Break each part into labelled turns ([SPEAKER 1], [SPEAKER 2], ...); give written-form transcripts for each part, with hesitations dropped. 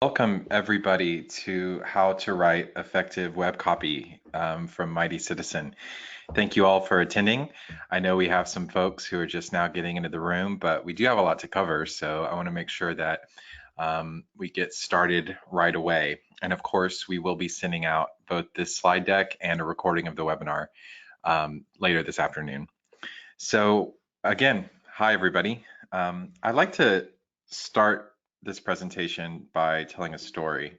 [SPEAKER 1] Welcome everybody to How to Write Effective Web Copy from Mighty Citizen. Thank you all for attending. I know we have some folks who are just now getting into the room, but we do have a lot to cover, so I want to make sure that we get started right away. And of course, we will be sending out both this slide deck and a recording of the webinar later this afternoon. So again, hi everybody. I'd like to start this presentation by telling a story.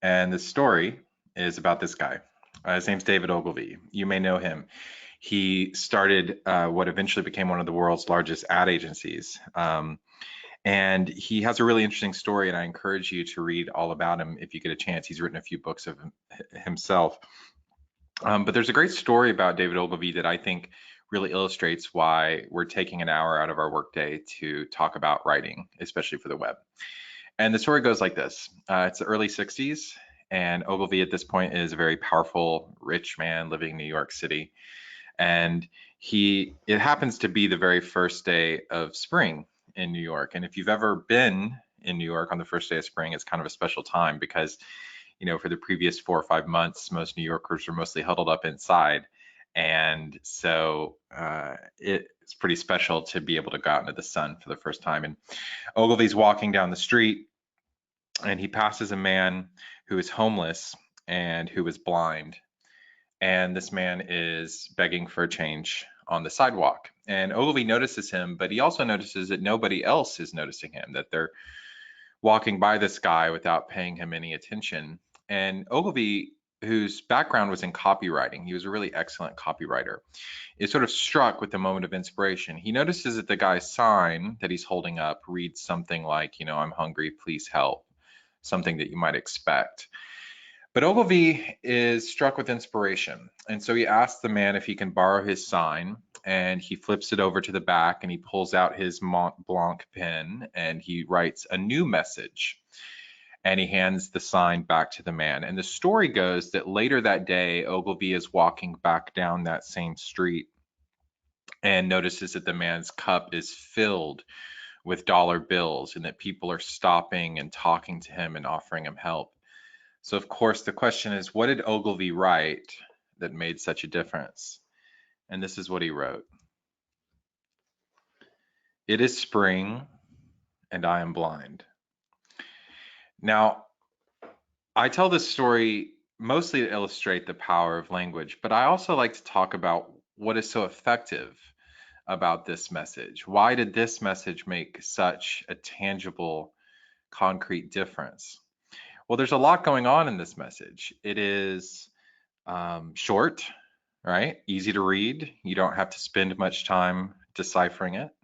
[SPEAKER 1] And the story is about this guy. His name's David Ogilvy. You may know him. He started what eventually became one of the world's largest ad agencies. And he has a really interesting story, and I encourage you to read all about him if you get a chance. He's written a few books of himself. But there's a great story about David Ogilvy that I think really illustrates why we're taking an hour out of our workday to talk about writing, especially for the web. And the story goes like this. It's the early 60s, and Ogilvy at this point is a very powerful, rich man living in New York City. And it happens to be the very first day of spring in New York. And if you've ever been in New York on the first day of spring, it's kind of a special time because, you know, for the previous 4 or 5 months, most New Yorkers were mostly huddled up inside. And so it's pretty special to be able to go out into the sun for the first time. And Ogilvy's walking down the street and he passes a man who is homeless and who is blind. And this man is begging for a change on the sidewalk. And Ogilvy notices him, but he also notices that nobody else is noticing him, that they're walking by this guy without paying him any attention. And Ogilvy, whose background was in copywriting, he was a really excellent copywriter, is sort of struck with the moment of inspiration. He notices that the guy's sign that he's holding up reads something like, you know, "I'm hungry, please help," something that you might expect. But Ogilvy is struck with inspiration. And so he asks the man if he can borrow his sign, and he flips it over to the back and he pulls out his Mont Blanc pen and he writes a new message. And he hands the sign back to the man. And the story goes that later that day, Ogilvy is walking back down that same street and notices that the man's cup is filled with dollar bills and that people are stopping and talking to him and offering him help. So of course the question is, what did Ogilvy write that made such a difference? And this is what he wrote. "It is spring and I am blind." Now, I tell this story mostly to illustrate the power of language, but I also like to talk about what is so effective about this message. Why did this message make such a tangible, concrete difference? Well, there's a lot going on in this message. It is short, right? Easy to read. You don't have to spend much time deciphering it.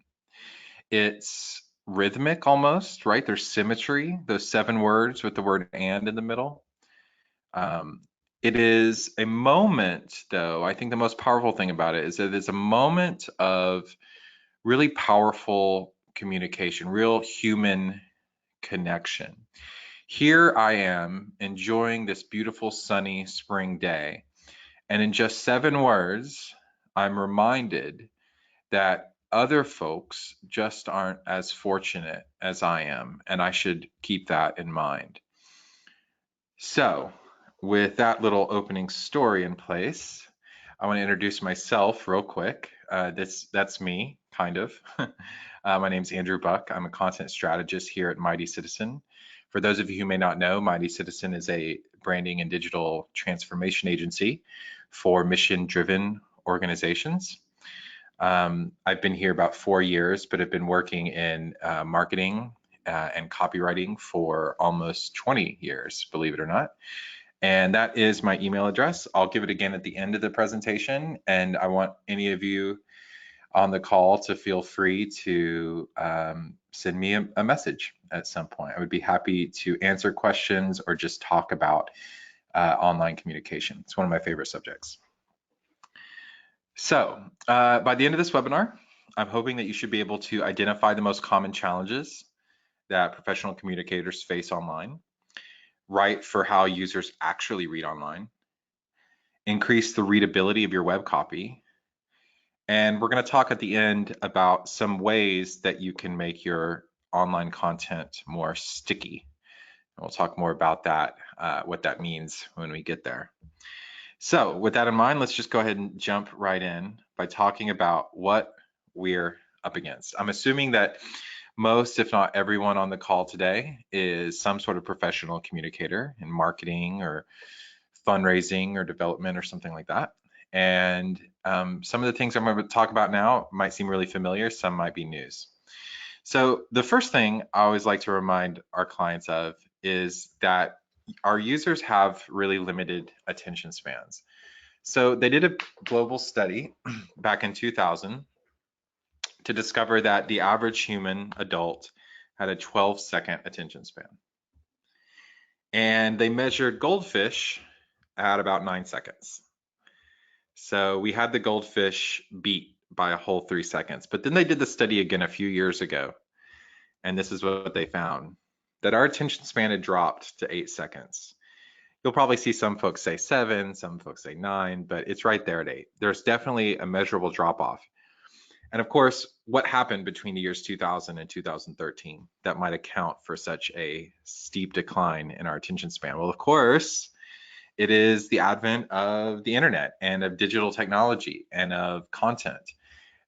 [SPEAKER 1] It's rhythmic almost, right? There's symmetry, those 7 words with the word "and" in the middle. It is a moment, though, I think the most powerful thing about it is that it's a moment of really powerful communication, real human connection. Here I am enjoying this beautiful sunny spring day, and in just 7 words, I'm reminded that other folks just aren't as fortunate as I am, and I should keep that in mind. So, with that little opening story in place, I want to introduce myself real quick. That's me, kind of. My name's Andrew Buck. I'm a content strategist here at Mighty Citizen. For those of you who may not know, Mighty Citizen is a branding and digital transformation agency for mission-driven organizations. I've been here about 4 years, but have been working in marketing and copywriting for almost 20 years, believe it or not. And that is my email address. I'll give it again at the end of the presentation. And I want any of you on the call to feel free to send me a message at some point. I would be happy to answer questions or just talk about online communication. It's one of my favorite subjects. So by the end of this webinar, I'm hoping that you should be able to identify the most common challenges that professional communicators face online, write for how users actually read online, increase the readability of your web copy, and we're going to talk at the end about some ways that you can make your online content more sticky We'll talk more about that, what that means when we get there. So with that in mind, let's just go ahead and jump right in by talking about what we're up against. I'm assuming that most, if not everyone on the call today is some sort of professional communicator in marketing or fundraising or development or something like that. And some of the things I'm going to talk about now might seem really familiar, some might be news. So the first thing I always like to remind our clients of is that our users have really limited attention spans. So they did a global study back in 2000 to discover that the average human adult had a 12-second attention span. And they measured goldfish at about 9 seconds. So we had the goldfish beat by a whole 3 seconds. But then they did the study again a few years ago. And this is what they found, that our attention span had dropped to 8 seconds. You'll probably see some folks say 7, some folks say 9, but it's right there at 8. There's definitely a measurable drop off. And of course, what happened between the years 2000 and 2013 that might account for such a steep decline in our attention span? Well, of course, it is the advent of the internet and of digital technology and of content,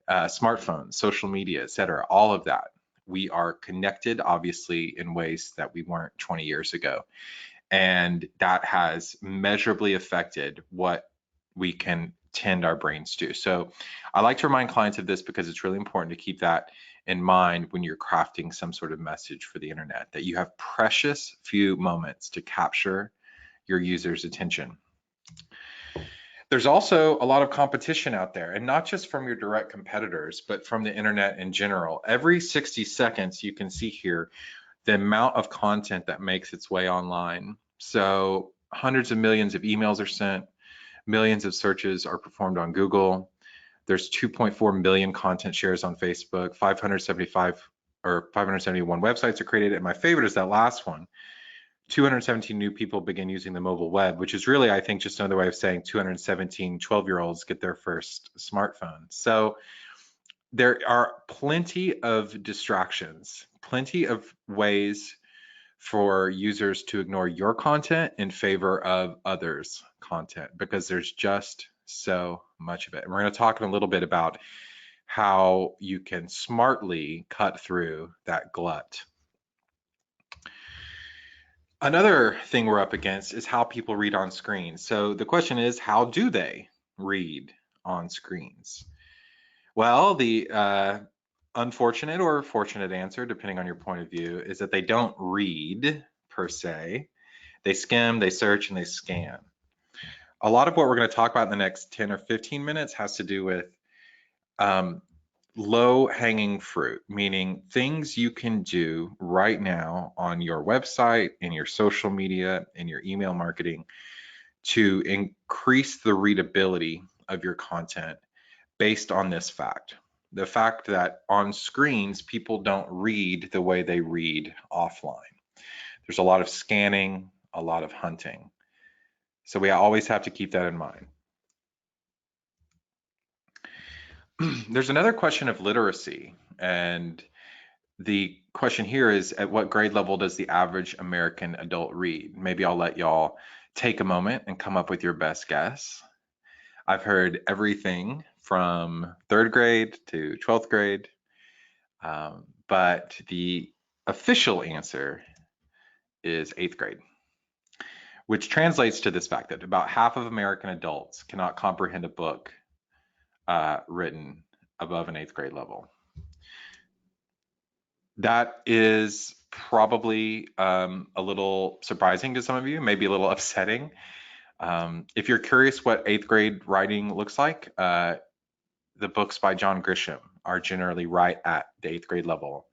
[SPEAKER 1] smartphones, social media, et cetera, all of that. We are connected, obviously, in ways that we weren't 20 years ago. And that has measurably affected what we can tend our brains to. So I like to remind clients of this because it's really important to keep that in mind when you're crafting some sort of message for the internet, that you have precious few moments to capture your user's attention. There's also a lot of competition out there, and not just from your direct competitors, but from the internet in general. Every 60 seconds, you can see here the amount of content that makes its way online. So hundreds of millions of emails are sent, millions of searches are performed on Google. There's 2.4 million content shares on Facebook, 571 websites are created, and my favorite is that last one. 217 new people begin using the mobile web, which is really, I think, just another way of saying 217 12-year-olds get their first smartphone. So there are plenty of distractions, plenty of ways for users to ignore your content in favor of others' content, because there's just so much of it. And we're going to talk in a little bit about how you can smartly cut through that glut. Another thing we're up against is how people read on screens. So the question is, how do they read on screens? Well, the unfortunate or fortunate answer, depending on your point of view, is that they don't read per se. They skim, they search, and they scan. A lot of what we're going to talk about in the next 10 or 15 minutes has to do with low-hanging fruit, meaning things you can do right now on your website, in your social media, in your email marketing to increase the readability of your content based on this fact. The fact that on screens, people don't read the way they read offline. There's a lot of scanning, a lot of hunting. So we always have to keep that in mind. There's another question of literacy, and the question here is, at what grade level does the average American adult read? Maybe I'll let y'all take a moment and come up with your best guess. I've heard everything from 3rd grade to 12th grade, but the official answer is 8th grade, which translates to this fact that about half of American adults cannot comprehend a book written above an 8th grade level. That is probably a little surprising to some of you, maybe a little upsetting. If you're curious what 8th grade writing looks like, the books by John Grisham are generally right at the 8th grade level.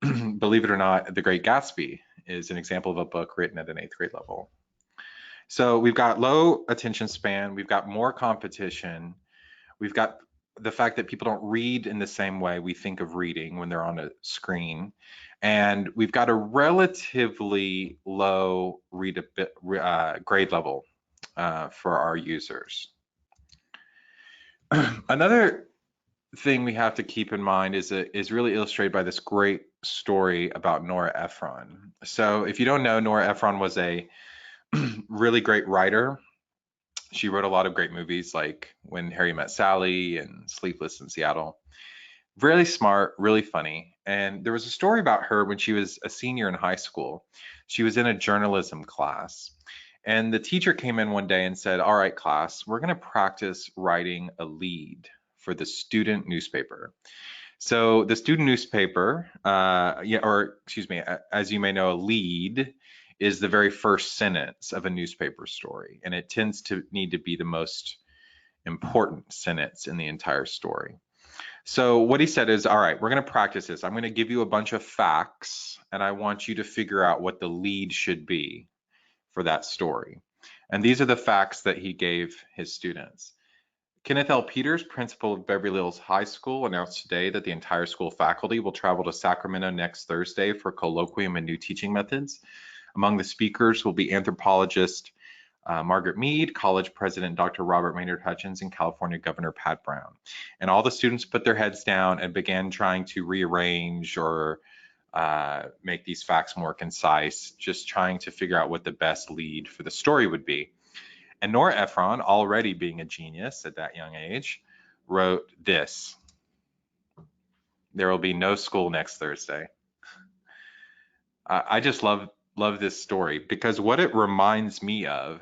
[SPEAKER 1] Believe it or not, The Great Gatsby is an example of a book written at an 8th grade level. So we've got low attention span, we've got more competition, we've got the fact that people don't read in the same way we think of reading when they're on a screen, and we've got a relatively low grade level for our users. Another thing we have to keep in mind is really illustrated by this great story about Nora Ephron. So if you don't know, Nora Ephron was a really great writer. She wrote a lot of great movies like When Harry Met Sally and Sleepless in Seattle. Really smart, really funny. And there was a story about her when she was a senior in high school. She was in a journalism class. And the teacher came in one day and said, "All right, class, we're going to practice writing a lead for the student newspaper." So the student newspaper, yeah, or excuse me, as you may know, a lead is the very first sentence of a newspaper story, and it tends to need to be the most important sentence in the entire story. So what he said is, all right, we're going to practice this. I'm going to give you a bunch of facts, and I want you to figure out what the lead should be for that story. And these are the facts that he gave his students. Kenneth L. Peters, principal of Beverly Hills High School, announced today that the entire school faculty will travel to Sacramento next Thursday for a colloquium in new teaching methods. Among the speakers will be anthropologist Margaret Mead, college president Dr. Robert Maynard Hutchins, and California Governor Pat Brown. And all the students put their heads down and began trying to rearrange or make these facts more concise, just trying to figure out what the best lead for the story would be. And Nora Ephron, already being a genius at that young age, wrote this: "There will be no school next Thursday." I just love this story because what it reminds me of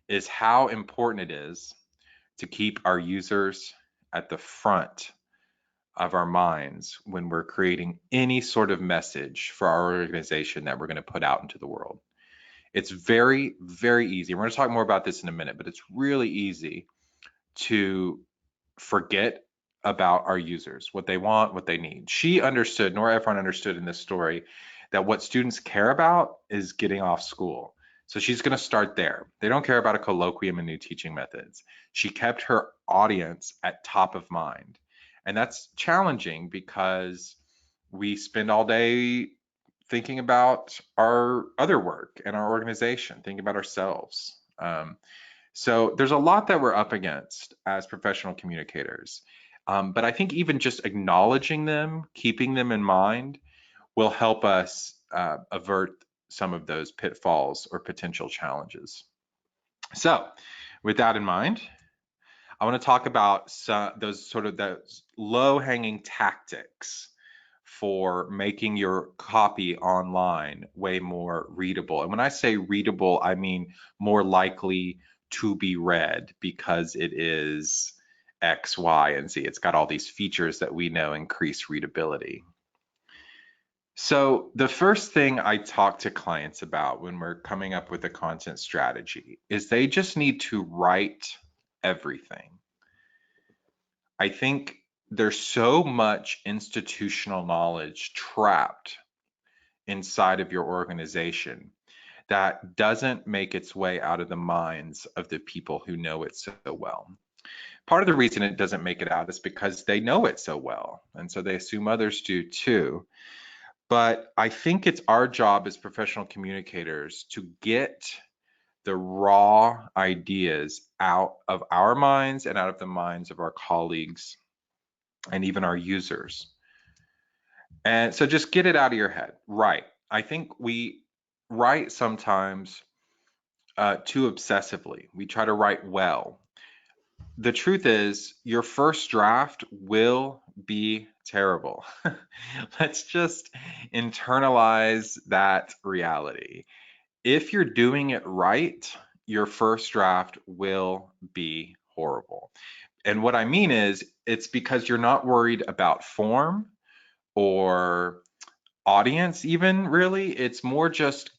[SPEAKER 1] is how important it is to keep our users at the front of our minds when we're creating any sort of message for our organization that we're going to put out into the world. It's very, very easy. We're going to talk more about this in a minute, but it's really easy to forget about our users, what they want, what they need. Nora Ephron understood in this story that what students care about is getting off school. So she's going to start there. They don't care about a colloquium and new teaching methods. She kept her audience at top of mind. And that's challenging because we spend all day thinking about our other work and our organization, thinking about ourselves. So there's a lot that we're up against as professional communicators. But I think even just acknowledging them, keeping them in mind, will help us avert some of those pitfalls or potential challenges. So with that in mind, I want to talk about those low-hanging tactics for making your copy online way more readable. And when I say readable, I mean more likely to be read because it is X, Y, and Z. It's got all these features that we know increase readability. So the first thing I talk to clients about when we're coming up with a content strategy is they just need to write everything. I think there's so much institutional knowledge trapped inside of your organization that doesn't make its way out of the minds of the people who know it so well. Part of the reason it doesn't make it out is because they know it so well, and so they assume others do too. But I think it's our job as professional communicators to get the raw ideas out of our minds and out of the minds of our colleagues and even our users. And so just get it out of your head. Right. I think we write sometimes too obsessively. We try to write well. The truth is, your first draft will be terrible. Let's just internalize that reality. If you're doing it right, your first draft will be horrible. And what I mean is, it's because you're not worried about form or audience, even really. It's more just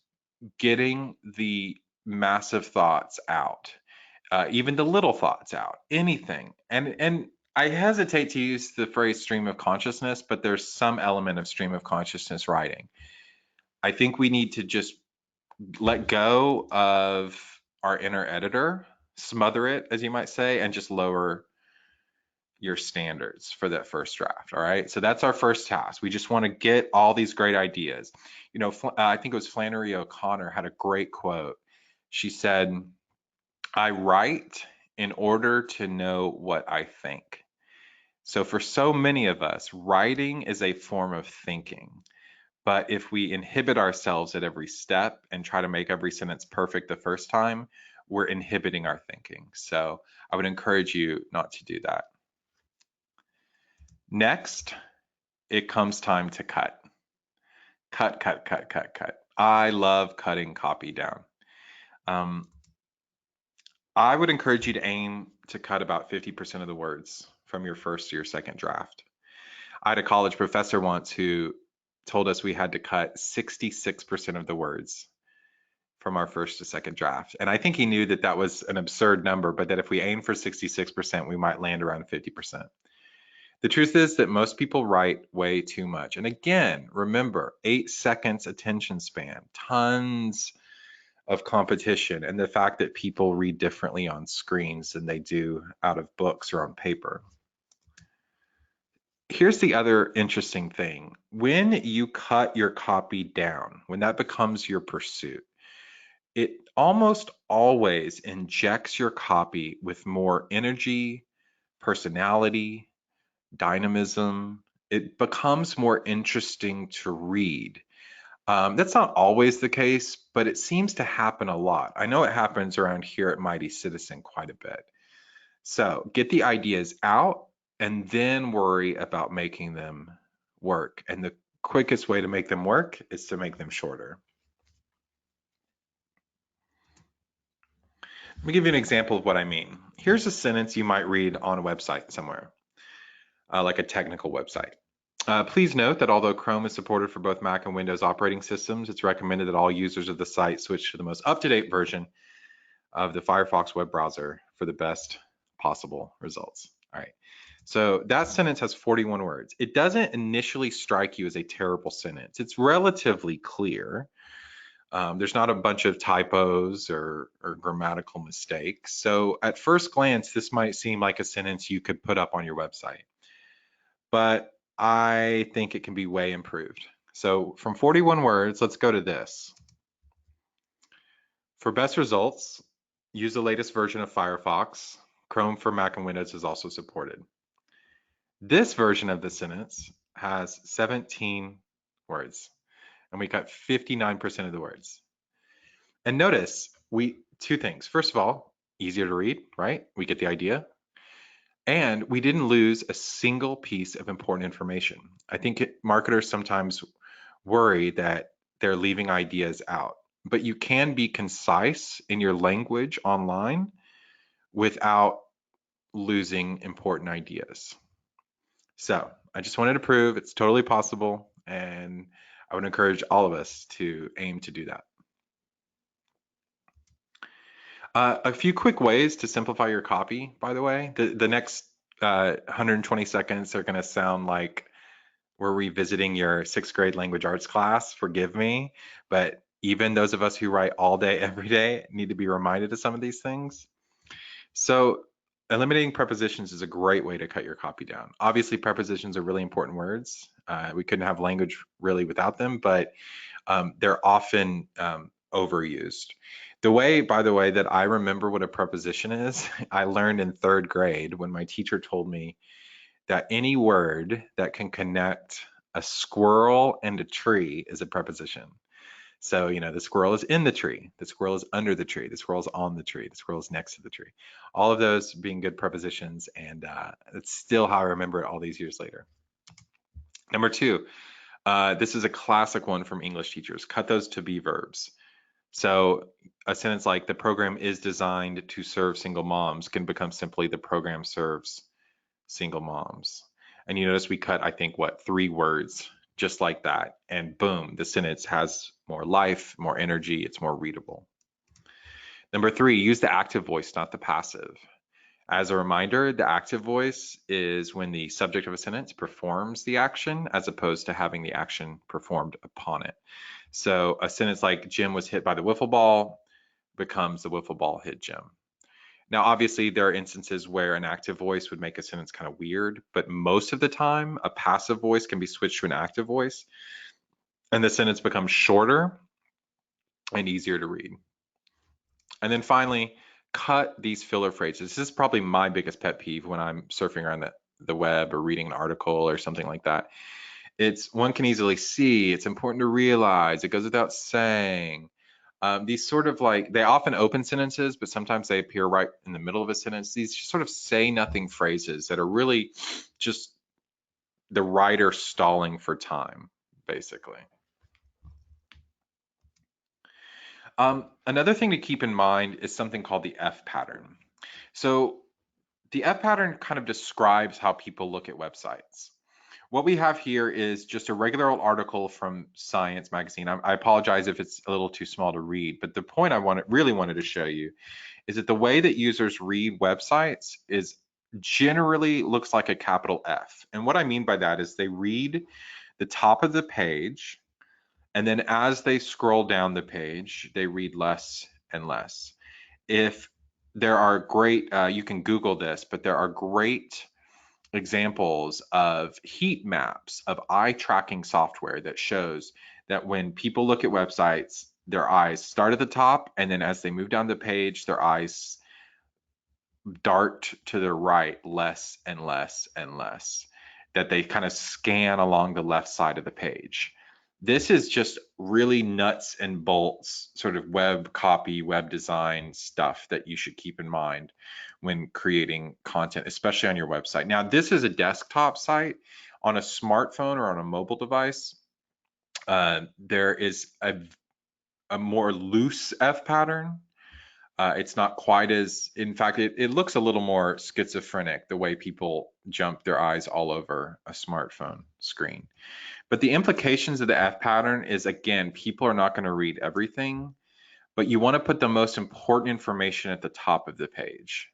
[SPEAKER 1] getting the massive thoughts out, even the little thoughts out, anything. And I hesitate to use the phrase stream of consciousness, but there's some element of stream of consciousness writing. I think we need to just let go of our inner editor, smother it, as you might say, and just lower your standards for that first draft. All right. So that's our first task. We just want to get all these great ideas. You know, I think it was Flannery O'Connor had a great quote. She said, "I write in order to know what I think." So for so many of us, writing is a form of thinking. But if we inhibit ourselves at every step and try to make every sentence perfect the first time, we're inhibiting our thinking. So I would encourage you not to do that. Next, it comes time to cut. Cut, cut, cut, cut, cut. I love cutting copy down. Um, I would encourage you to aim to cut about 50% of the words from your first to your second draft. I had a college professor once who told us we had to cut 66% of the words from our first to second draft. And I think he knew that that was an absurd number, but that if we aim for 66%, we might land around 50%. The truth is that most people write way too much. And again, remember, 8 seconds attention span, tons of competition, and the fact that people read differently on screens than they do out of books or on paper. Here's the other interesting thing. When you cut your copy down, when that becomes your pursuit, it almost always injects your copy with more energy, personality, dynamism. It becomes more interesting to read. That's not always the case, but it seems to happen a lot. I know it happens around here at Mighty Citizen quite a bit. So get the ideas out and then worry about making them work. And the quickest way to make them work is to make them shorter. Let me give you an example of what I mean. Here's a sentence you might read on a website somewhere, like a technical website. Please note that although Chrome is supported for both Mac and Windows operating systems, it's recommended that all users of the site switch to the most up-to-date version of the Firefox web browser for the best possible results. All right. So that sentence has 41 words. It doesn't initially strike you as a terrible sentence. It's relatively clear. There's not a bunch of typos or grammatical mistakes. So at first glance, this might seem like a sentence you could put up on your website. But I think it can be way improved. So from 41 words, let's go to this. For best results, use the latest version of Firefox. Chrome for Mac and Windows is also supported. This version of the sentence has 17 words, and we cut 59% of the words. And notice, two things. First of all, easier to read, right? We get the idea. And we didn't lose a single piece of important information. I think marketers sometimes worry that they're leaving ideas out, but you can be concise in your language online without losing important ideas. So I just wanted to prove it's totally possible, and I would encourage all of us to aim to do that. A few quick ways to simplify your copy, by the way. The next 120 seconds are going to sound like we're revisiting your sixth grade language arts class. Forgive me, but even those of us who write all day, every day, need to be reminded of some of these things. So eliminating prepositions is a great way to cut your copy down. Obviously, prepositions are really important words. We couldn't have language really without them, but they're often overused. The way, by the way, that I remember what a preposition is, I learned in third grade when my teacher told me that any word that can connect a squirrel and a tree is a preposition. So, the squirrel is in the tree, the squirrel is under the tree, the squirrel is on the tree, the squirrel is next to the tree. All of those being good prepositions, and it's still how I remember it all these years later. Number two, this is a classic one from English teachers. Cut those to be verbs. So a sentence like the program is designed to serve single moms can become simply the program serves single moms. And you notice we cut, I think, 3 words just like that. And boom, the sentence has more life, more energy, it's more readable. Number 3, use the active voice, not the passive. As a reminder, the active voice is when the subject of a sentence performs the action as opposed to having the action performed upon it. So a sentence like Jim was hit by the wiffle ball becomes the wiffle ball hit Jim. Now, obviously, there are instances where an active voice would make a sentence kind of weird, but most of the time, a passive voice can be switched to an active voice, and the sentence becomes shorter and easier to read. And then finally, cut these filler phrases. This is probably my biggest pet peeve when I'm surfing around the web or reading an article or something like that. It's one can easily see, it's important to realize, it goes without saying. These sort of like, they often open sentences, but sometimes they appear right in the middle of a sentence. These sort of say nothing phrases that are really just the writer stalling for time, basically. Another thing to keep in mind is something called the F pattern. So the F pattern kind of describes how people look at websites. What we have here is just a regular old article from Science magazine. I apologize if it's a little too small to read, but the point I really wanted to show you is that the way that users read websites is generally looks like a capital F. And what I mean by that is they read the top of the page, and then as they scroll down the page, they read less and less. If there are great, you can Google this, but there are great examples of heat maps of eye tracking software that shows that when people look at websites, their eyes start at the top, and then as they move down the page, their eyes dart to the right less and less and less, that they kind of scan along the left side of the page. This is just really nuts and bolts sort of web copy, web design stuff that you should keep in mind when creating content, especially on your website. Now, this is a desktop site. On a smartphone or on a mobile device, there is a more loose F pattern. It's not quite as, in fact, it looks a little more schizophrenic, the way people jump their eyes all over a smartphone screen. But the implications of the F pattern is, again, people are not going to read everything, but you want to put the most important information at the top of the page.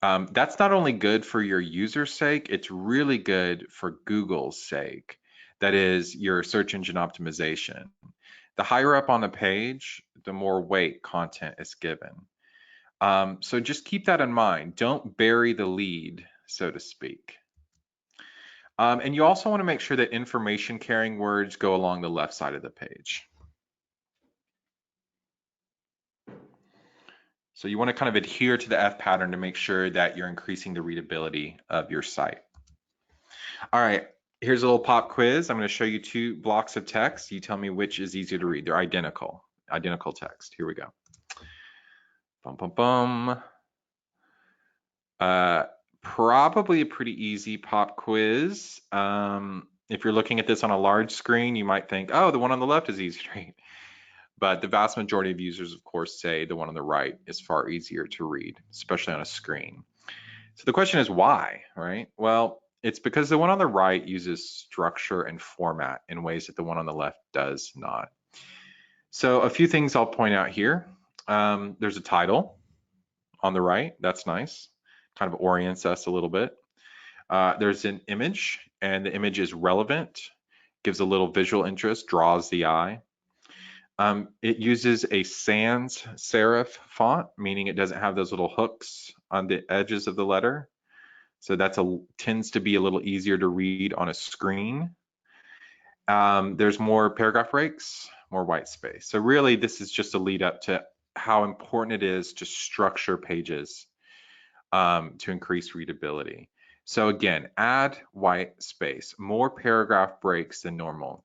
[SPEAKER 1] That's not only good for your user's sake, it's really good for Google's sake. That is your search engine optimization. The higher up on the page, the more weight content is given. So just keep that in mind. Don't bury the lead, so to speak. And you also want to make sure that information carrying words go along the left side of the page. So you want to kind of adhere to the F pattern to make sure that you're increasing the readability of your site. All right, here's a little pop quiz. I'm going to show you two blocks of text. You tell me which is easier to read. They're identical text. Here we go. Bum, bum, bum. Probably a pretty easy pop quiz. If you're looking at this on a large screen, you might think, oh, the one on the left is easy to read. But the vast majority of users, of course, say the one on the right is far easier to read, especially on a screen. So the question is why, right? Well, it's because the one on the right uses structure and format in ways that the one on the left does not. So a few things I'll point out here. There's a title on the right. That's nice. Kind of orients us a little bit. There's an image, and the image is relevant, gives a little visual interest, draws the eye. It uses a sans serif font, meaning it doesn't have those little hooks on the edges of the letter. So that tends to be a little easier to read on a screen. There's more paragraph breaks, more white space. So really, this is just a lead up to how important it is to structure pages to increase readability. So again, add white space, more paragraph breaks than normal.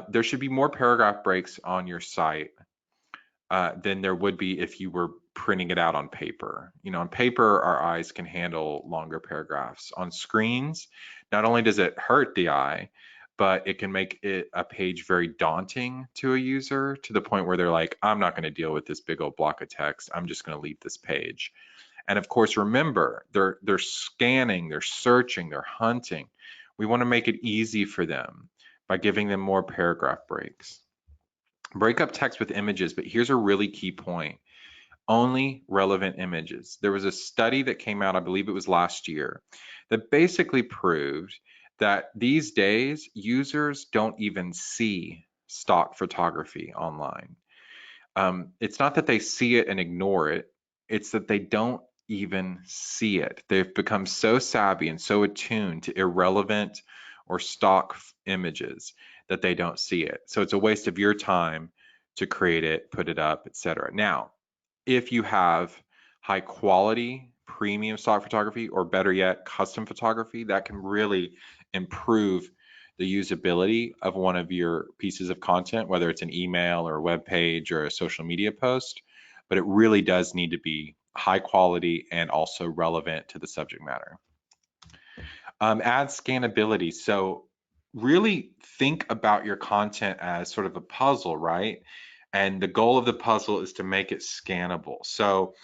[SPEAKER 1] There should be more paragraph breaks on your site than there would be if you were printing it out on paper. You know, on paper, our eyes can handle longer paragraphs. On screens, not only does it hurt the eye, but it can make a page very daunting to a user, to the point where they're like, I'm not going to deal with this big old block of text. I'm just going to leave this page. And of course, remember, they're scanning, they're searching, they're hunting. We want to make it easy for them by giving them more paragraph breaks. Break up text with images, but here's a really key point. Only relevant images. There was a study that came out, I believe it was last year, that basically proved that these days users don't even see stock photography online. It's not that they see it and ignore it, it's that they don't even see it. They've become so savvy and so attuned to irrelevant or stock images that they don't see it. So it's a waste of your time to create it, put it up, etc. Now, if you have high quality premium stock photography, or better yet, custom photography, that can really improve the usability of one of your pieces of content, whether it's an email or a web page or a social media post. But it really does need to be high quality and also relevant to the subject matter. Ad scannability. So really think about your content as sort of a puzzle, right? And the goal of the puzzle is to make it scannable. So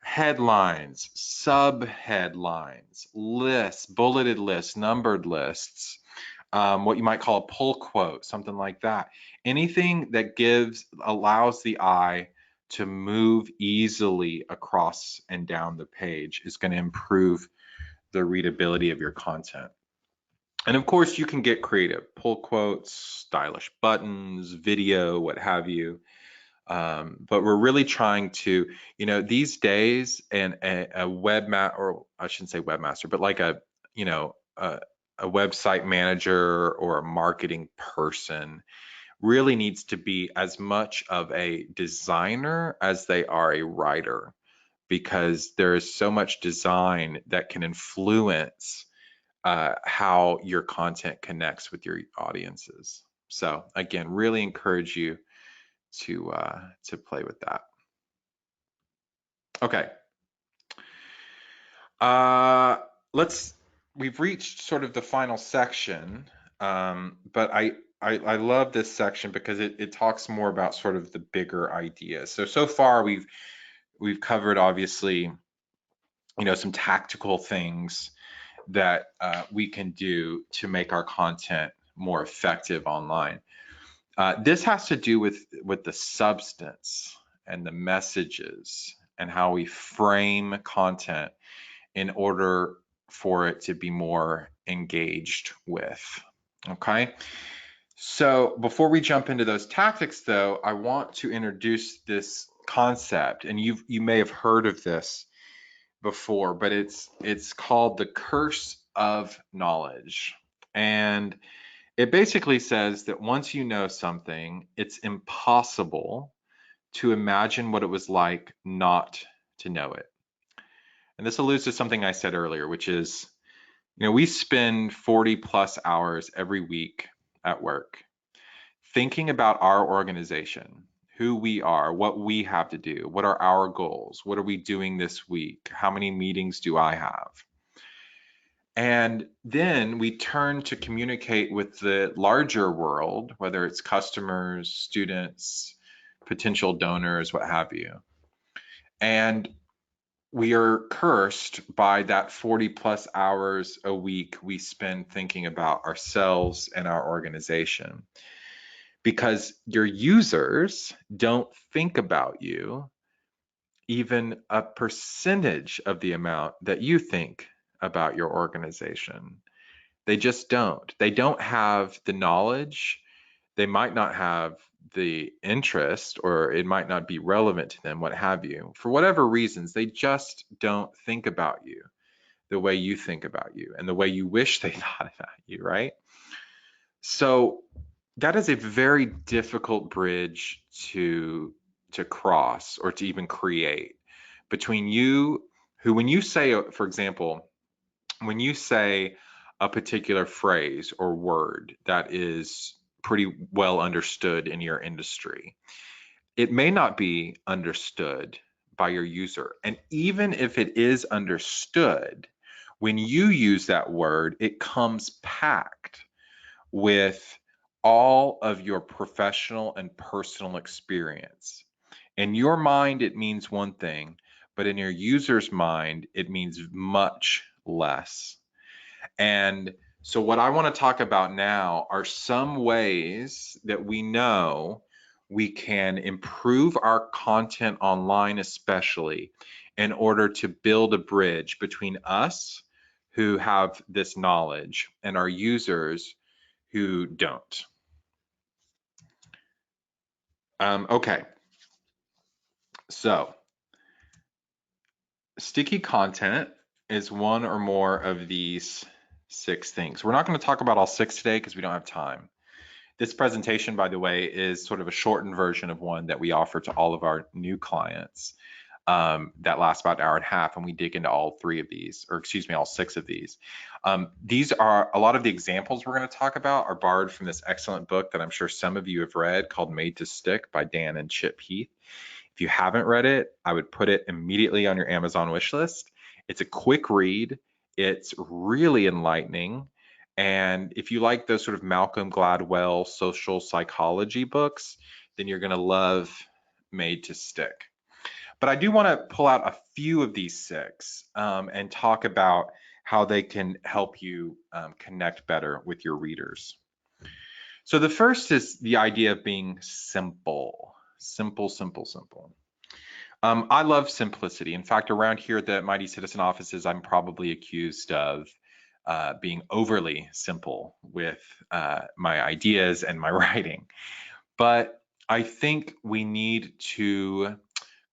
[SPEAKER 1] headlines, sub-headlines, lists, bulleted lists, numbered lists, what you might call a pull quote, something like that. Anything that allows the eye to move easily across and down the page is going to improve the readability of your content. And of course, you can get creative, pull quotes, stylish buttons, video, what have you. But we're really trying to, these days, and a or I shouldn't say webmaster, but like a website manager or a marketing person really needs to be as much of a designer as they are a writer, because there is so much design that can influence how your content connects with your audiences. So again, really encourage you to play with that. Okay. We've reached sort of the final section, but I love this section because it talks more about sort of the bigger ideas. So far we've covered, obviously, some tactical things that we can do to make our content more effective online. This has to do with the substance and the messages and how we frame content in order for it to be more engaged with. Okay. So before we jump into those tactics, though, I want to introduce this concept, and you may have heard of this before, but it's called the curse of knowledge. And it basically says that once you know something, it's impossible to imagine what it was like not to know it. And this alludes to something I said earlier, which is, we spend 40 plus hours every week at work thinking about our organization, who we are, what we have to do, what are our goals, what are we doing this week, how many meetings do I have? And then we turn to communicate with the larger world, whether it's customers, students, potential donors, what have you. And we are cursed by that 40 plus hours a week we spend thinking about ourselves and our organization, because your users don't think about you even a percentage of the amount that you think about your organization. They just don't. They don't have the knowledge. They might not have the interest, or it might not be relevant to them, what have you. For whatever reasons, they just don't think about you the way you think about you and the way you wish they thought about you, right? So that is a very difficult bridge to cross, or to even create, between you, who, when you say, for example, when you say a particular phrase or word that is pretty well understood in your industry, it may not be understood by your user. And even if it is understood, when you use that word, it comes packed with all of your professional and personal experience. In your mind, it means one thing, but in your user's mind, it means much less. And so what I want to talk about now are some ways that we know we can improve our content online, especially in order to build a bridge between us, who have this knowledge, and our users who don't. Okay, so sticky content is one or more of these 6 things. We're not going to talk about all 6 today because we don't have time. This presentation, by the way, is sort of a shortened version of one that we offer to all of our new clients. that lasts about an hour and a half, and we dig into all three of these, or excuse me, all six of these. These are a lot of the examples we're going to talk about are borrowed from this excellent book that I'm sure some of you have read called Made to Stick by Dan and Chip Heath. If you haven't read it, I would put it immediately on your Amazon wish list. It's a quick read. It's really enlightening. And if you like those sort of Malcolm Gladwell social psychology books, then you're going to love Made to Stick. But I do want to pull out a few of these six and talk about how they can help you connect better with your readers. So the first is the idea of being simple. Simple, simple, simple. I love simplicity. In fact, around here at the Mighty Citizen offices, I'm probably accused of being overly simple with my ideas and my writing. But I think we need to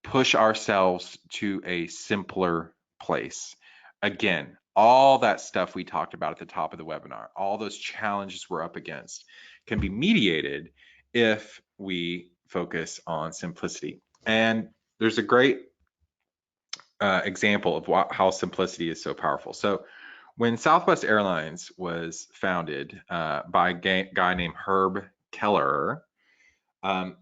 [SPEAKER 1] push ourselves to a simpler place. Again, all that stuff we talked about at the top of the webinar, all those challenges we're up against can be mediated if we focus on simplicity. And there's a great example of how simplicity is so powerful. So when Southwest Airlines was founded by a guy named Herb Kelleher,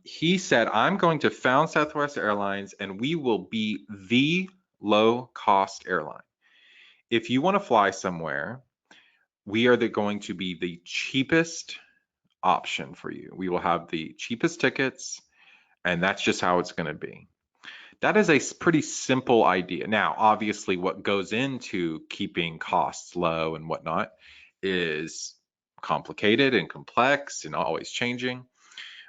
[SPEAKER 1] he said, I'm going to found Southwest Airlines and we will be the low-cost airline. If you want to fly somewhere, we are going to be the cheapest option for you. We will have the cheapest tickets, and that's just how it's going to be. That is a pretty simple idea. Now, obviously, what goes into keeping costs low and whatnot is complicated and complex and always changing.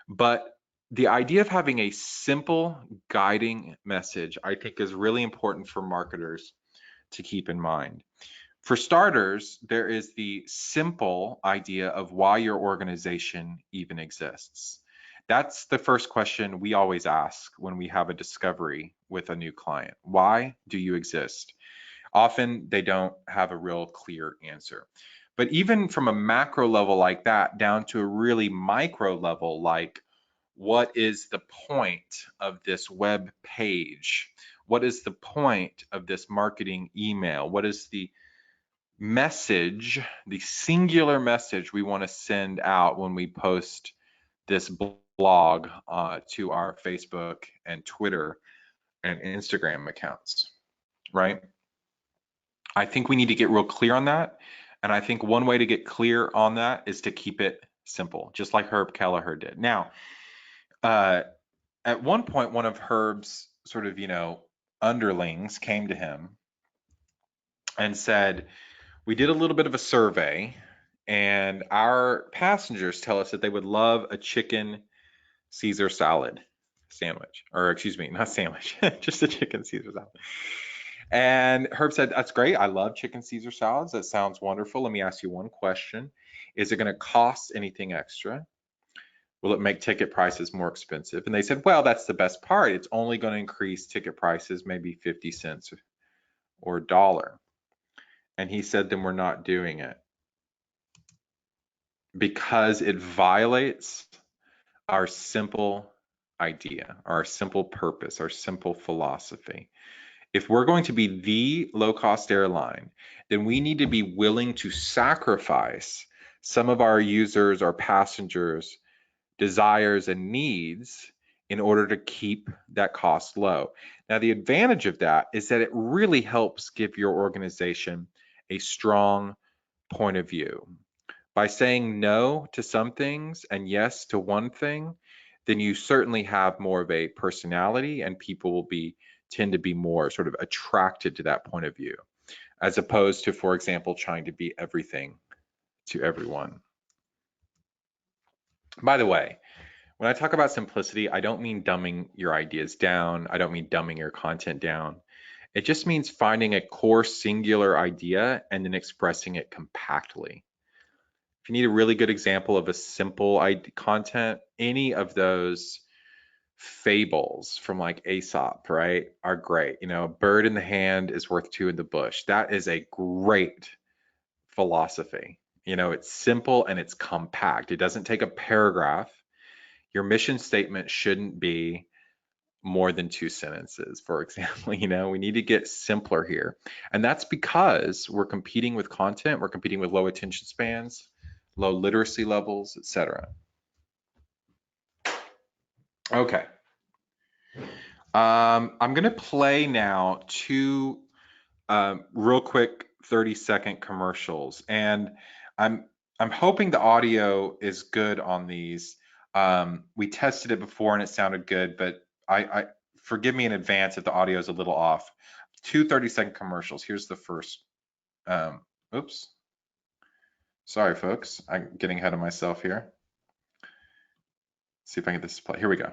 [SPEAKER 1] But the idea of having a simple guiding message, I think, is really important for marketers to keep in mind. For starters, there is the simple idea of why your organization even exists. That's the first question we always ask when we have a discovery with a new client. Why do you exist? Often they don't have a real clear answer. But even from a macro level like that down to a really micro level like, what is the point of this web page? What is the point of this marketing email? What is the message, the singular message we want to send out when we post this blog to our Facebook and Twitter and Instagram accounts, right? I think we need to get real clear on that. And I think one way to get clear on that is to keep it simple, just like Herb Kelleher did. Now, at one point, one of Herb's sort of, underlings came to him and said, we did a little bit of a survey and our passengers tell us that they would love a chicken Caesar salad sandwich, or excuse me, not sandwich, just a chicken Caesar salad. And Herb said, that's great. I love chicken Caesar salads. That sounds wonderful. Let me ask you one question. Is it going to cost anything extra? Will it make ticket prices more expensive? And they said, well, that's the best part. It's only going to increase ticket prices maybe 50 cents or a dollar. And he said, then we're not doing it because it violates our simple idea, our simple purpose, our simple philosophy. If we're going to be the low-cost airline, then we need to be willing to sacrifice some of our users, our passengers' desires and needs in order to keep that cost low. Now, the advantage of that is that it really helps give your organization a strong point of view. By saying no to some things and yes to one thing, then you certainly have more of a personality and people will tend to be more sort of attracted to that point of view, as opposed to, for example, trying to be everything to everyone. By the way, when I talk about simplicity, I don't mean dumbing your ideas down. I don't mean dumbing your content down. It just means finding a core singular idea and then expressing it compactly. If you need a really good example of a simple content, any of those fables from like Aesop, right, are great. A bird in the hand is worth two in the bush. That is a great philosophy. It's simple and it's compact. It doesn't take a paragraph. Your mission statement shouldn't be more than 2 sentences, for example. We need to get simpler here. And that's because we're competing with content, we're competing with low attention spans, low literacy levels, etc. Okay. I'm going to play now two real quick 30-second commercials, and I'm hoping the audio is good on these. We tested it before and it sounded good, but I forgive me in advance if the audio is a little off. Two 30-second commercials. Here's the first. Oops. Sorry, folks. I'm getting ahead of myself here. See if I can get this to play. Here we go.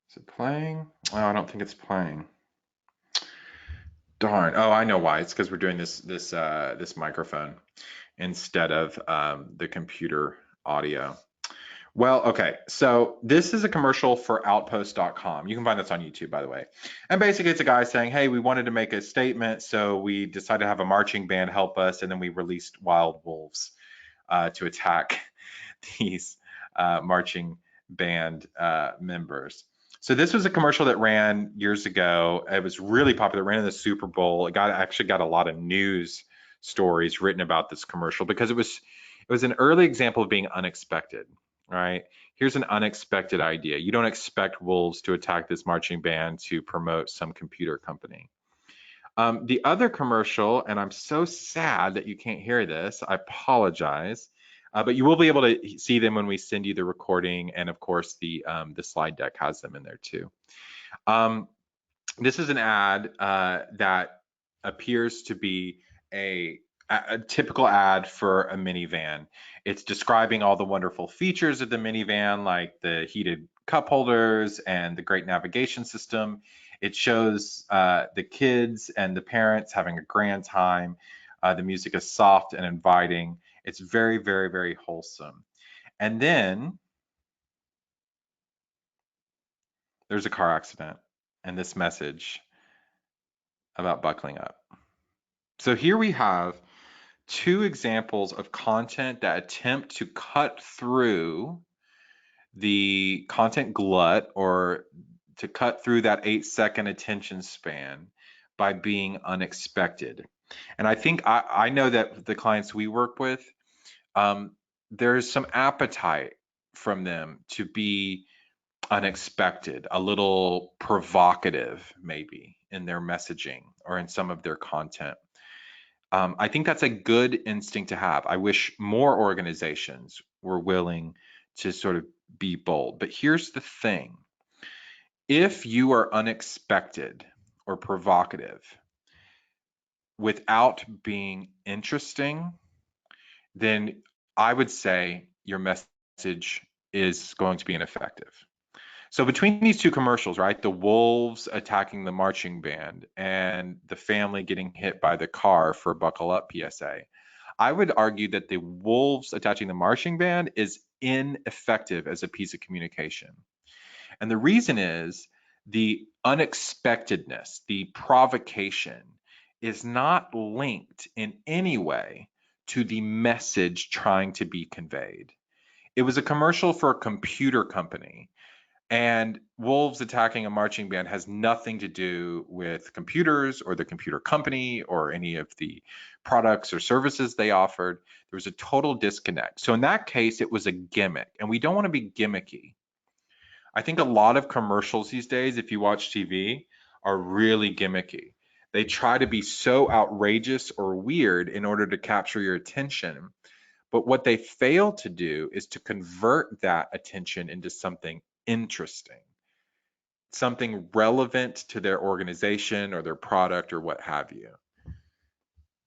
[SPEAKER 1] Is it playing? Oh, I don't think it's playing. Darn. Oh, I know why. It's because we're doing this microphone instead of the computer audio. Well, okay. So this is a commercial for outpost.com. You can find this on YouTube, by the way. And basically it's a guy saying, hey, we wanted to make a statement, so we decided to have a marching band help us, and then we released wild wolves to attack these marching band members. So this was a commercial that ran years ago. It was really popular. It ran in the Super Bowl. It actually got a lot of news stories written about this commercial because it was an early example of being unexpected, right? Here's an unexpected idea. You don't expect wolves to attack this marching band to promote some computer company. The other commercial, and I'm so sad that you can't hear this, I apologize, but you will be able to see them when we send you the recording, and of course the slide deck has them in there too. This is an ad that appears to be a typical ad for a minivan. It's describing all the wonderful features of the minivan, like the heated cup holders and the great navigation system. It shows the kids and the parents having a grand time. The music is soft and inviting. It's very, very, very wholesome. And then there's a car accident and this message about buckling up. So here we have two examples of content that attempt to cut through the content glut, or to cut through that 8-second attention span by being unexpected. And I think I know that the clients we work with, there's some appetite from them to be unexpected, a little provocative maybe in their messaging or in some of their content. I think that's a good instinct to have. I wish more organizations were willing to sort of be bold. But here's the thing. If you are unexpected or provocative without being interesting, then I would say your message is going to be ineffective. So between these two commercials, right, the wolves attacking the marching band and the family getting hit by the car for buckle up PSA, I would argue that the wolves attaching the marching band is ineffective as a piece of communication. And the reason is the unexpectedness, the provocation is not linked in any way to the message trying to be conveyed. It was a commercial for a computer company, and wolves attacking a marching band has nothing to do with computers or the computer company or any of the products or services they offered. There was a total disconnect. So in that case, it was a gimmick, and we don't want to be gimmicky. I think a lot of commercials these days, if you watch TV, are really gimmicky. They try to be so outrageous or weird in order to capture your attention. But what they fail to do is to convert that attention into something interesting, something relevant to their organization or their product or what have you.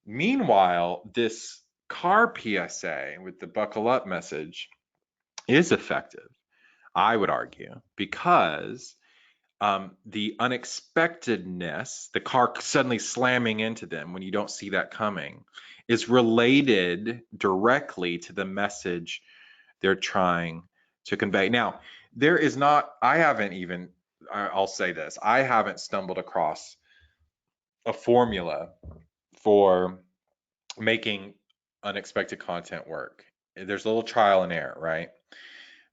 [SPEAKER 1] Meanwhile, this car PSA with the buckle up message is effective, I would argue, because the unexpectedness, the car suddenly slamming into them when you don't see that coming, is related directly to the message they're trying to convey. Now, there is not, I haven't even, I'll say this, I haven't stumbled across a formula for making unexpected content work. There's a little trial and error, right?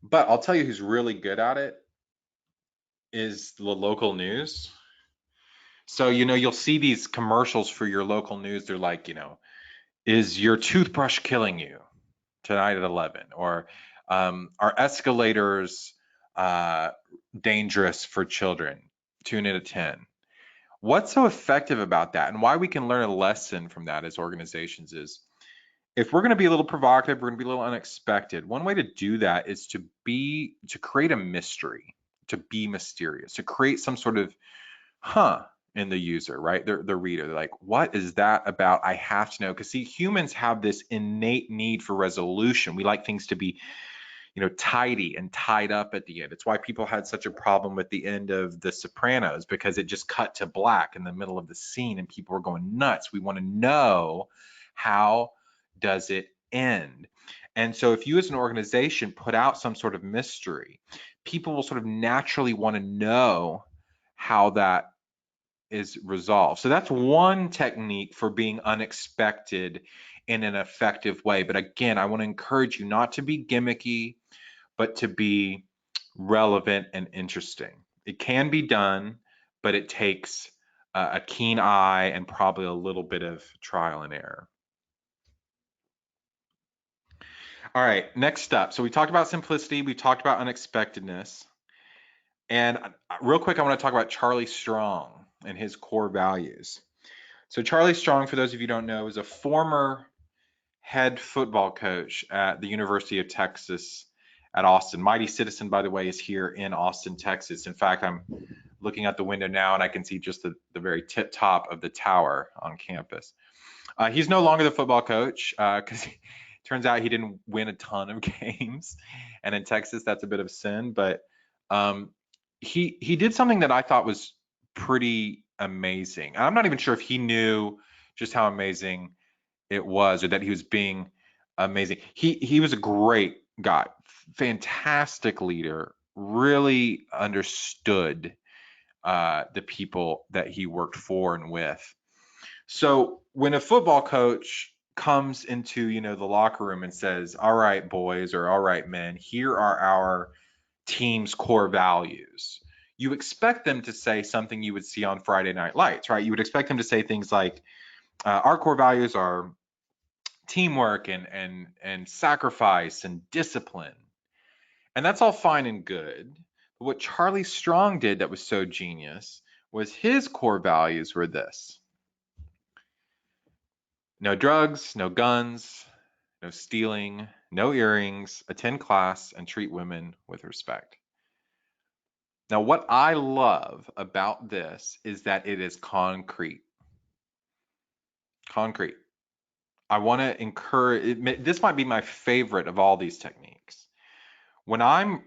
[SPEAKER 1] But I'll tell you who's really good at it is the local news. So, you'll see these commercials for your local news. They're like, is your toothbrush killing you tonight at 11? Or are escalators uh, dangerous for children? Tune in at 10. What's so effective about that, and why we can learn a lesson from that as organizations is if we're going to be a little provocative, we're going to be a little unexpected. One way to do that is to create a mystery, to be mysterious, to create some sort of in the user, right? The reader. They're like, what is that about? I have to know. Because see, humans have this innate need for resolution. We like things to be, tidy and tied up at the end. It's why people had such a problem with the end of The Sopranos, because it just cut to black in the middle of the scene and people were going nuts. We want to know, how does it end? And so if you as an organization put out some sort of mystery, people will sort of naturally want to know how that is resolved. So that's one technique for being unexpected in an effective way. But again, I want to encourage you not to be gimmicky, but to be relevant and interesting. It can be done, but it takes a keen eye and probably a little bit of trial and error. All right, next up. So we talked about simplicity, we talked about unexpectedness. And real quick, I want to talk about Charlie Strong and his core values. So Charlie Strong, for those of you who don't know, is a former head football coach at the University of Texas at Austin. Mighty Citizen, by the way, is here in Austin, Texas. In fact, I'm looking out the window now and I can see just the very tip top of the tower on campus. He's no longer the football coach because turns out he didn't win a ton of games. And in Texas, that's a bit of a sin. But he did something that I thought was pretty amazing. I'm not even sure if he knew just how amazing it was, or that he was being amazing. He was a great guy, fantastic leader, really understood the people that he worked for and with. So when a football coach comes into the locker room and says, "All right, boys," or "All right, men, here are our team's core values," you expect them to say something you would see on Friday Night Lights, right? You would expect them to say things like, "Our core values are teamwork and sacrifice and discipline." And that's all fine and good. But what Charlie Strong did that was so genius was his core values were this: no drugs, no guns, no stealing, no earrings, attend class, and treat women with respect. Now, what I love about this is that it is concrete. Concrete. I want to encourage, this might be my favorite of all these techniques. When I'm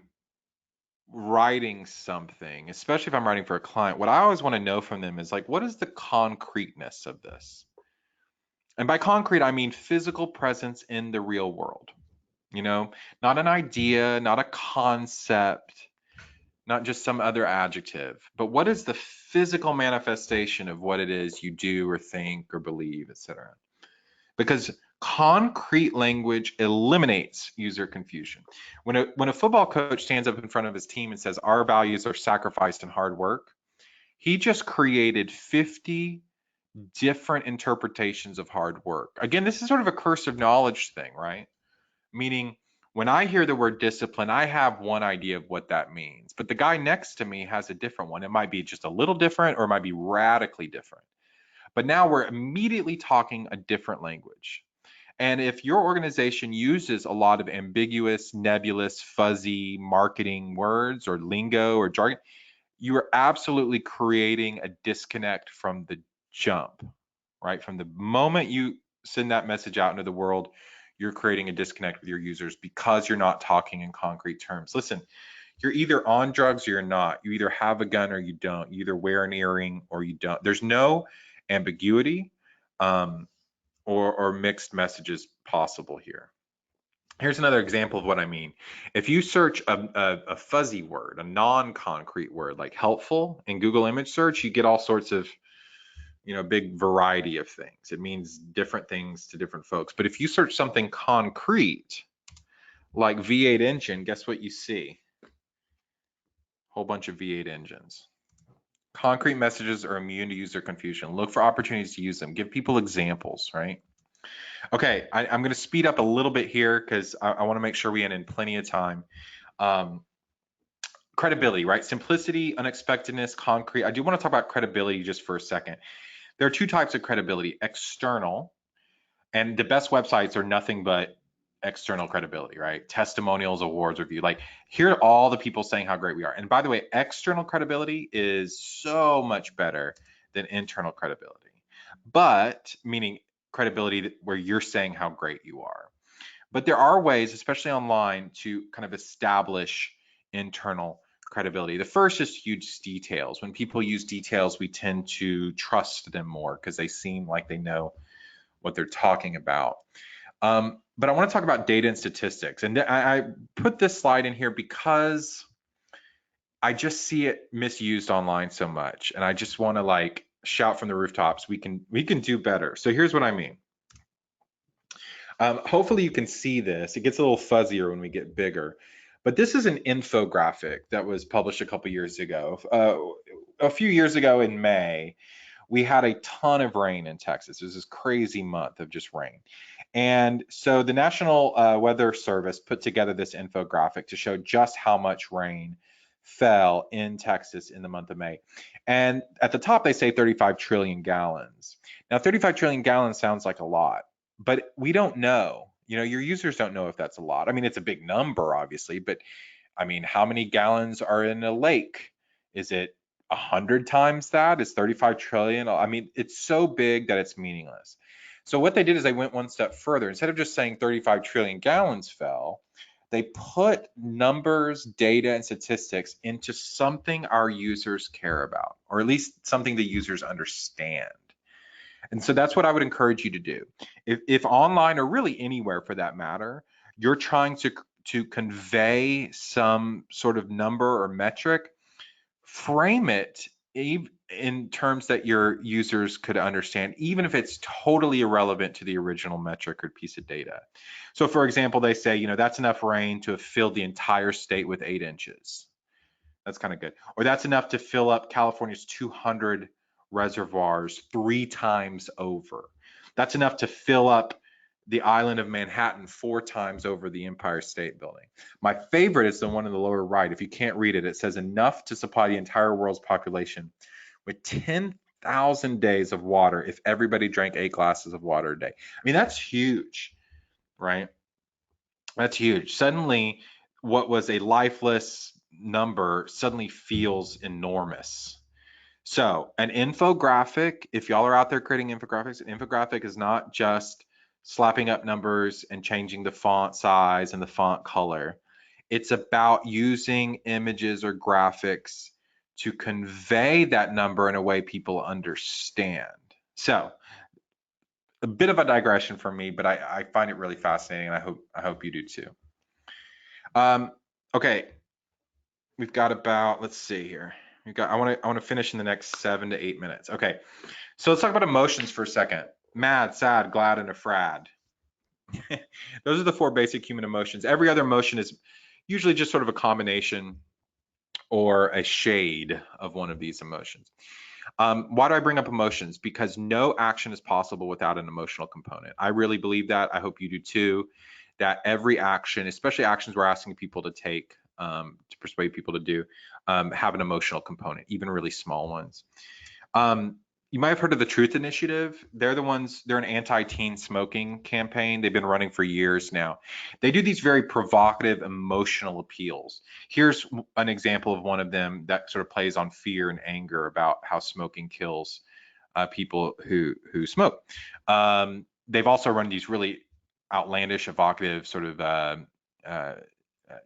[SPEAKER 1] writing something, especially if I'm writing for a client, what I always want to know from them is like, what is the concreteness of this? And by concrete, I mean physical presence in the real world. Not an idea, not a concept, not just some other adjective, but what is the physical manifestation of what it is you do or think or believe, etc. Because concrete language eliminates user confusion. When a football coach stands up in front of his team and says, "Our values are sacrifice and hard work," he just created 50 different interpretations of hard work. Again, this is sort of a curse of knowledge thing, right? Meaning, when I hear the word discipline, I have one idea of what that means, but the guy next to me has a different one. It might be just a little different, or it might be radically different. But now we're immediately talking a different language. And if your organization uses a lot of ambiguous, nebulous, fuzzy marketing words or lingo or jargon, you are absolutely creating a disconnect from the jump, right? From the moment you send that message out into the world, you're creating a disconnect with your users because you're not talking in concrete terms. Listen, you're either on drugs or you're not. You either have a gun or you don't. You either wear an earring or you don't. There's no ambiguity or mixed messages possible here. Here's another example of what I mean. If you search a fuzzy word, a non-concrete word like helpful in Google image search, you get all sorts of big variety of things. It means different things to different folks. But if you search something concrete, like V8 engine, guess what you see? Whole bunch of V8 engines. Concrete messages are immune to user confusion. Look for opportunities to use them. Give people examples, right? Okay, I'm going to speed up a little bit here because I want to make sure we end in plenty of time. Credibility, right? Simplicity, unexpectedness, concrete. I do want to talk about credibility just for a second. There are two types of credibility: external, and the best websites are nothing but external credibility, right? Testimonials, awards, review. Like, here are all the people saying how great we are. And by the way, external credibility is so much better than internal credibility. But meaning credibility where you're saying how great you are. But there are ways, especially online, to kind of establish internal credibility. The first is to use details. When people use details, we tend to trust them more because they seem like they know what they're talking about. But I want to talk about data and statistics. And I put this slide in here because I just see it misused online so much. And I just want to like shout from the rooftops, we can do better. So here's what I mean. Hopefully you can see this. It gets a little fuzzier when we get bigger. But this is an infographic that was published a couple years ago. A few years ago in May, we had a ton of rain in Texas. It was this crazy month of just rain. And so the National Weather Service put together this infographic to show just how much rain fell in Texas in the month of May. And at the top, they say 35 trillion gallons. Now, 35 trillion gallons sounds like a lot, but we don't know. You know, your users don't know if that's a lot. I mean, it's a big number, obviously, but I mean, how many gallons are in a lake? Is it 100 times that? Is 35 trillion? I mean, it's so big that it's meaningless. So what they did is they went one step further. Instead of just saying 35 trillion gallons fell, they put numbers, data, and statistics into something our users care about, or at least something the users understand. And so that's what I would encourage you to do. If online, or really anywhere for that matter, you're trying to convey some sort of number or metric, frame it in terms that your users could understand, even if it's totally irrelevant to the original metric or piece of data. So for example, they say, you know, that's enough rain to have filled the entire state with 8 inches. That's kind of good. Or that's enough to fill up California's 200 reservoirs 3 times over. That's enough to fill up the island of Manhattan 4 times over the Empire State Building. My favorite is the one in the lower right. If you can't read it, it says enough to supply the entire world's population with 10,000 days of water if everybody drank 8 glasses of water a day. I mean, that's huge, right? That's huge. Suddenly, what was a lifeless number suddenly feels enormous. So an infographic, if y'all are out there creating infographics, an infographic is not just slapping up numbers and changing the font size and the font color. It's about using images or graphics to convey that number in a way people understand. So a bit of a digression from me, but I find it really fascinating, and I hope you do too. Okay, we've got about, let's see here. I want to finish in the next 7 to 8 minutes. Okay, so let's talk about emotions for a second. Mad, sad, glad, and afraid. Those are the 4 basic human emotions. Every other emotion is usually just sort of a combination or a shade of one of these emotions. Why do I bring up emotions? Because no action is possible without an emotional component. I really believe that. I hope you do too. That every action, especially actions we're asking people to take, to persuade people to do, have an emotional component, even really small ones. You might have heard of the Truth Initiative. They're an anti-teen smoking campaign. They've been running for years now. They do these very provocative emotional appeals. Here's an example of one of them that sort of plays on fear and anger about how smoking kills people who smoke. They've also run these really outlandish, evocative sort of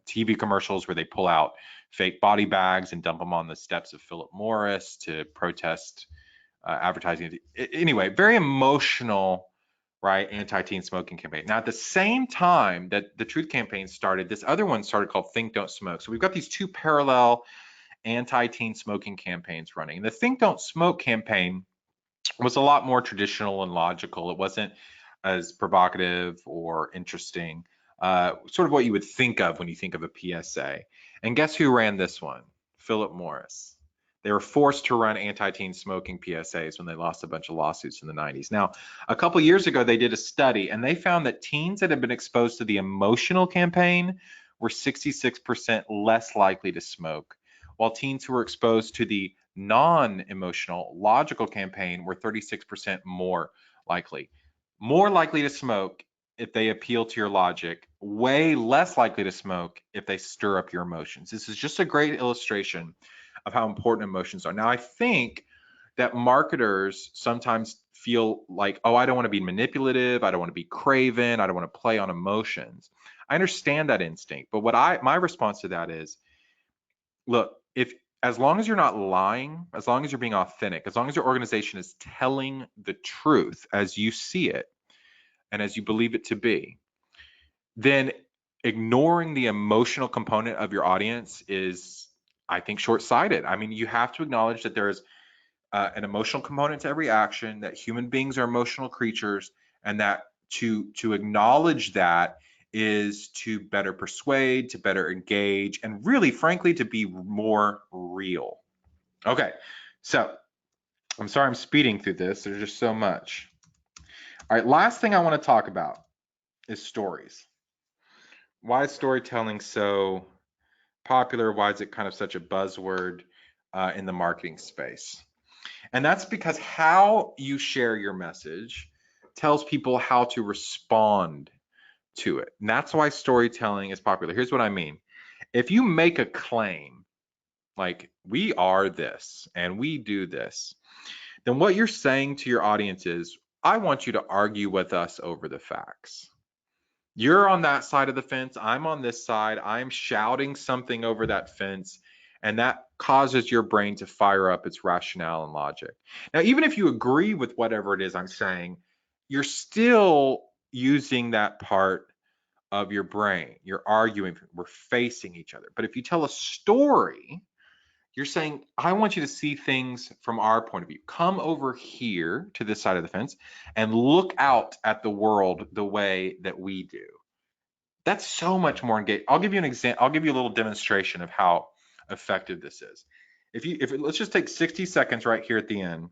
[SPEAKER 1] TV commercials where they pull out fake body bags and dump them on the steps of Philip Morris to protest advertising. Anyway, very emotional, right? Anti-teen smoking campaign. Now, at the same time that the Truth campaign started, this other one started called Think Don't Smoke. So we've got these 2 parallel anti-teen smoking campaigns running. And the Think Don't Smoke campaign was a lot more traditional and logical. It wasn't as provocative or interesting. sort of what you would think of when you think of a PSA. And guess who ran this one? Philip Morris. They were forced to run anti-teen smoking PSAs when they lost a bunch of lawsuits in the 90s. Now, a couple years ago, they did a study and they found that teens that had been exposed to the emotional campaign were 66% less likely to smoke, while teens who were exposed to the non-emotional logical campaign were 36% more likely. More likely to smoke if they appeal to your logic, way less likely to smoke if they stir up your emotions. This is just a great illustration of how important emotions are. Now, I think that marketers sometimes feel like, oh, I don't want to be manipulative, I don't want to be craven, I don't want to play on emotions. I understand that instinct, but my response to that is, look, if as long as you're not lying, as long as you're being authentic, as long as your organization is telling the truth as you see it and as you believe it to be, then ignoring the emotional component of your audience is, I think, short-sighted. I mean, you have to acknowledge that there is an emotional component to every action, that human beings are emotional creatures, and that to acknowledge that is to better persuade, to better engage, and really, frankly, to be more real. Okay, so I'm sorry I'm speeding through this. There's just so much. All right, last thing I want to talk about is stories. Why is storytelling so popular? Why is it kind of such a buzzword in the marketing space? And that's because how you share your message tells people how to respond to it. And that's why storytelling is popular. Here's what I mean. If you make a claim like, we are this and we do this, then what you're saying to your audience is, I want you to argue with us over the facts. You're on that side of the fence, I'm on this side, I'm shouting something over that fence, and that causes your brain to fire up its rationale and logic. Now, even if you agree with whatever it is I'm saying, you're still using that part of your brain. You're arguing, we're facing each other. But if you tell a story, you're saying, I want you to see things from our point of view. Come over here to this side of the fence and look out at the world the way that we do. That's so much more engaged. I'll give you an example. I'll give you a little demonstration of how effective this is. Let's just take 60 seconds right here at the end,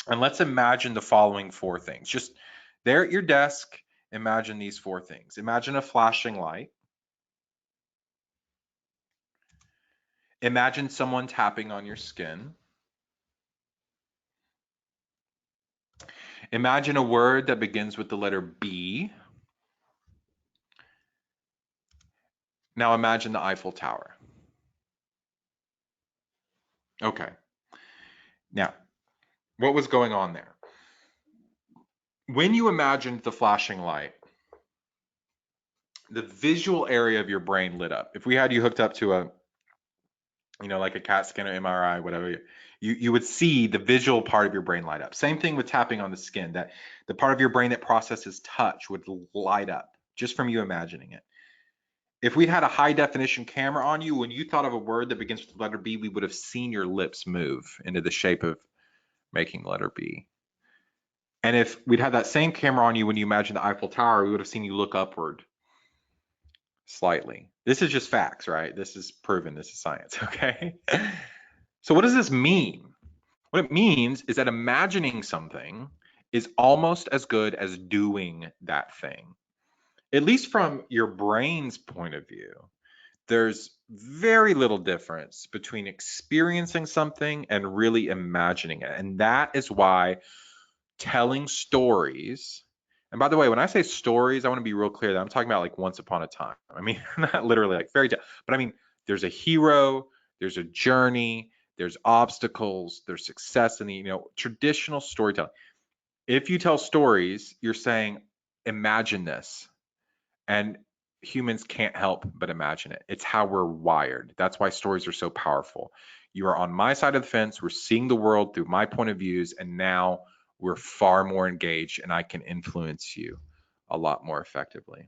[SPEAKER 1] and let's imagine the following four things. Just there at your desk, imagine these four things. Imagine a flashing light. Imagine someone tapping on your skin. Imagine a word that begins with the letter B. Now imagine the Eiffel Tower. Okay. Now, what was going on there? When you imagined the flashing light, the visual area of your brain lit up. If we had you hooked up to a, like a CAT scan or MRI, whatever, you would see the visual part of your brain light up. Same thing with tapping on the skin, that the part of your brain that processes touch would light up just from you imagining it. If we had a high definition camera on you, when you thought of a word that begins with the letter B, we would have seen your lips move into the shape of making the letter B. And if we'd had that same camera on you when you imagined the Eiffel Tower, we would have seen you look upward slightly. This is just facts, right? This is proven. This is science, okay? So what does this mean? What it means is that imagining something is almost as good as doing that thing. At least from your brain's point of view, there's very little difference between experiencing something and really imagining it. And that is why telling stories, and by the way, when I say stories, I want to be real clear that I'm talking about like Once Upon a Time. I mean, not literally like fairy tale, but I mean, there's a hero, there's a journey, there's obstacles, there's success in the, traditional storytelling. If you tell stories, you're saying, imagine this. And humans can't help but imagine it. It's how we're wired. That's why stories are so powerful. You are on my side of the fence. We're seeing the world through my point of views, and now we're far more engaged, and I can influence you a lot more effectively.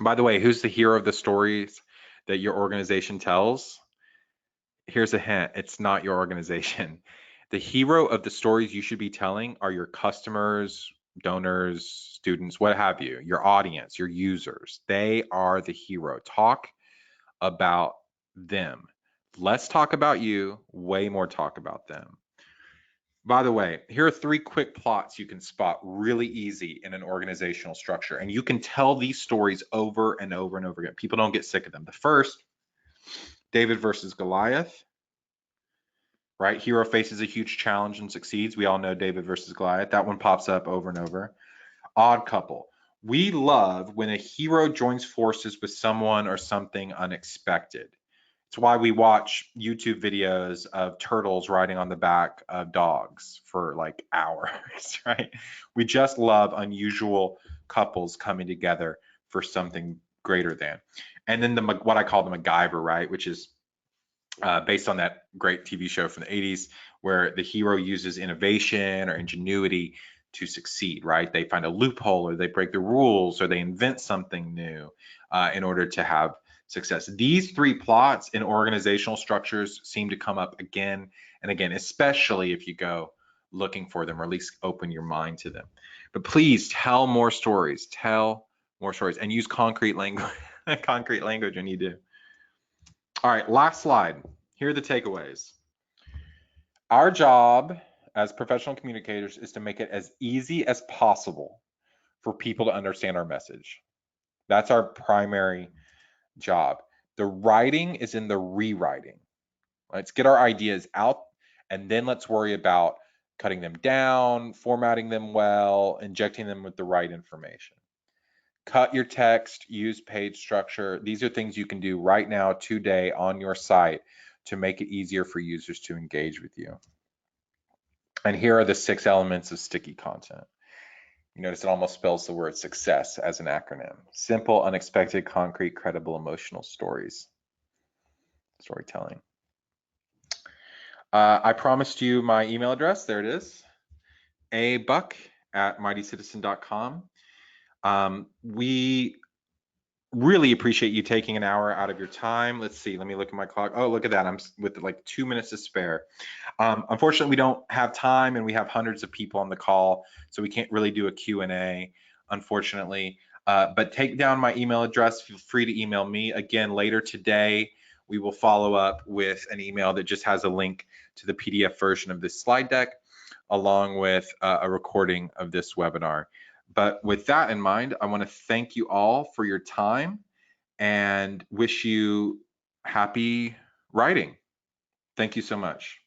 [SPEAKER 1] By the way, who's the hero of the stories that your organization tells? Here's a hint. It's not your organization. The hero of the stories you should be telling are your customers donors, students, what have you, your audience, your users. They are the hero. Talk about them. Less talk about you, way more talk about them. By the way, here are 3 quick plots you can spot really easy in an organizational structure. And you can tell these stories over and over and over again. People don't get sick of them. The first, David versus Goliath, right? Hero faces a huge challenge and succeeds. We all know David versus Goliath. That one pops up over and over. Odd couple. We love when a hero joins forces with someone or something unexpected. It's why we watch YouTube videos of turtles riding on the back of dogs for like hours, right? We just love unusual couples coming together for something greater than. And then what I call the MacGyver, right? Which is based on that great TV show from the 80s, where the hero uses innovation or ingenuity to succeed, right? They find a loophole, or they break the rules, or they invent something new in order to have success. These 3 plots in organizational structures seem to come up again and again, especially if you go looking for them, or at least open your mind to them. But please tell more stories, and use concrete language, concrete language when you do. All right, last slide. Here are the takeaways. Our job as professional communicators is to make it as easy as possible for people to understand our message. That's our primary job. The writing is in the rewriting. Let's get our ideas out, and then let's worry about cutting them down, formatting them well, injecting them with the right information. Cut your text, use page structure. These are things you can do right now, today, on your site to make it easier for users to engage with you. And here are the 6 elements of sticky content. You notice it almost spells the word success as an acronym. Simple, unexpected, concrete, credible, emotional stories. Storytelling. I promised you my email address. There it is. abuck@mightycitizen.com. We really appreciate you taking an hour out of your time. Let's see, let me look at my clock. Oh, look at that, I'm with like 2 minutes to spare. Unfortunately, we don't have time, and we have hundreds of people on the call, so we can't really do a Q&A, unfortunately. But take down my email address. Feel free to email me. Again, later today, we will follow up with an email that just has a link to the PDF version of this slide deck, along with a recording of this webinar. But with that in mind, I want to thank you all for your time and wish you happy writing. Thank you so much.